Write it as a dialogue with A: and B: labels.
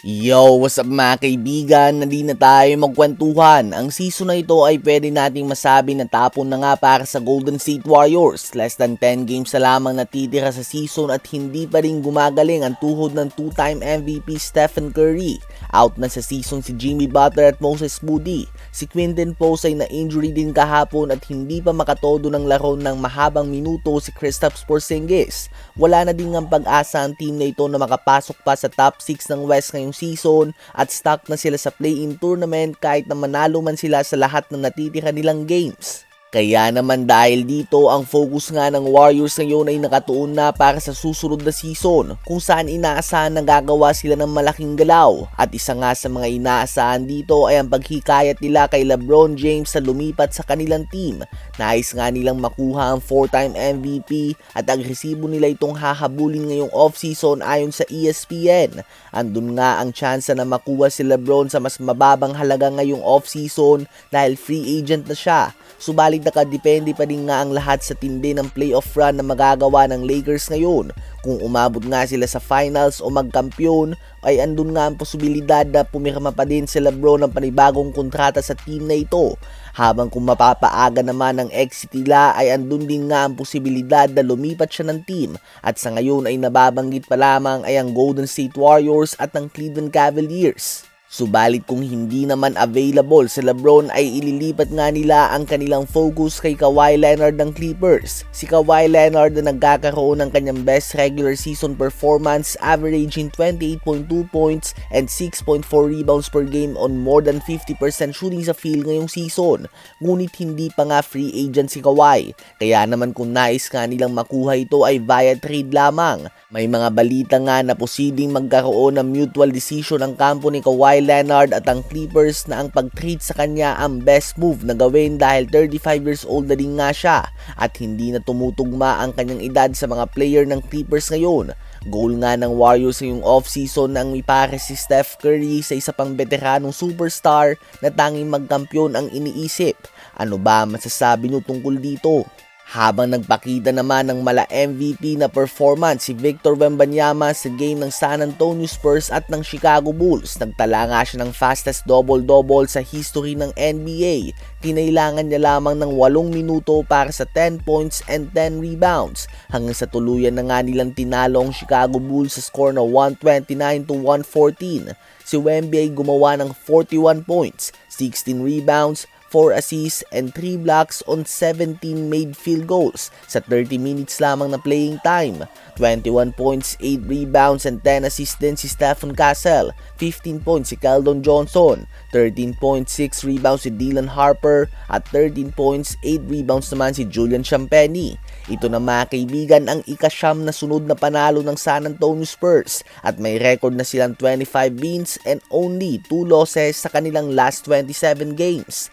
A: Yo, what's up mga kaibigan? Nandito na tayo magkwentuhan. Ang season na ito ay pwede nating masabi na tapon na nga para sa Golden State Warriors. Less than 10 games na lamang natitira sa season at hindi pa rin gumagaling ang tuhod ng two-time MVP Stephen Curry. Out na sa season si Jimmy Butler at Moses Moody. Si Quinton Post ay na-injury din kahapon at hindi pa makatodo ng laro ng mahabang minuto si Kristaps Porzingis. Wala na din ang pag-asa ang team na ito na makapasok pa sa top 6 ng West ngayong season at stuck na sila sa play-in tournament kahit na manalo man sila sa lahat ng natitira nilang games. Kaya naman dahil dito, ang focus nga ng Warriors ngayon ay nakatuon na para sa susunod na season kung saan inaasahan na gagawa sila ng malaking galaw. At isa nga sa mga inaasahan dito ay ang paghikayat nila kay LeBron James sa lumipat sa kanilang team. Nais nga nilang makuha ang 4-time MVP at agresibo nila itong hahabulin ngayong offseason ayon sa ESPN. Andun nga ang tsansa na makuha si LeBron sa mas mababang halaga ngayong offseason dahil free agent na siya. Subalit nakadepende pa din nga ang lahat sa tindi ng playoff run na magagawa ng Lakers ngayon. Kung umabot nga sila sa finals o magkampiyon, ay andun nga ang posibilidad na pumirma pa din si LeBron ng panibagong kontrata sa team na ito. Habang kung mapapaaga naman ang exit nila ay andun din nga ang posibilidad na lumipat siya ng team. At sa ngayon ay nababanggit pa lamang ay ang Golden State Warriors at ang Cleveland Cavaliers. Subalit kung hindi naman available si LeBron ay ililipat nga nila ang kanilang focus kay Kawhi Leonard ng Clippers. Si Kawhi Leonard na nagkakaroon ng kanyang best regular season performance averaging 28.2 points and 6.4 rebounds per game on more than 50% shooting sa field ngayong season. Ngunit hindi pa nga free agent si Kawhi. Kaya naman kung nais nga nilang makuha ito ay via trade lamang. May mga balita nga na posibleng magkaroon ng mutual decision ang kampo ni Kawhi Leonard at ang Clippers na ang pag-trade sa kanya ang best move na gawin dahil 35 years old na din nga siya at hindi na tumutugma ang kanyang edad sa mga player ng Clippers ngayon. Goal nga ng Warriors ngayong off-season na ang ipare si Steph Curry sa isa pang veteranong superstar na tanging magkampiyon ang iniisip. Ano ba masasabi nyo tungkol dito? Habang nagpakita naman ng mala MVP na performance si Victor Wembanyama sa game ng San Antonio Spurs at ng Chicago Bulls, nagtala nga siya ng fastest double-double sa history ng NBA. Kinailangan niya lamang ng 8 minuto para sa 10 points and 10 rebounds hanggang sa tuluyan na nga nilang tinalo ang Chicago Bulls sa score na 129-114. Si Wemby ay gumawa ng 41 points, 16 rebounds, 4 assists and 3 blocks on 17 made field goals sa 30 minutes lamang na playing time. 21 points, 8 rebounds and 10 assists din si Stephen Castle, 15 points si Keldon Johnson, 13.6 rebounds si Dylan Harper at 13 points, 8 rebounds naman si Julian Champagnie. Ito na mga kaibigan ang ika-9 na sunod na panalo ng San Antonio Spurs at may record na silang 25 wins and only 2 losses sa kanilang last 27 games.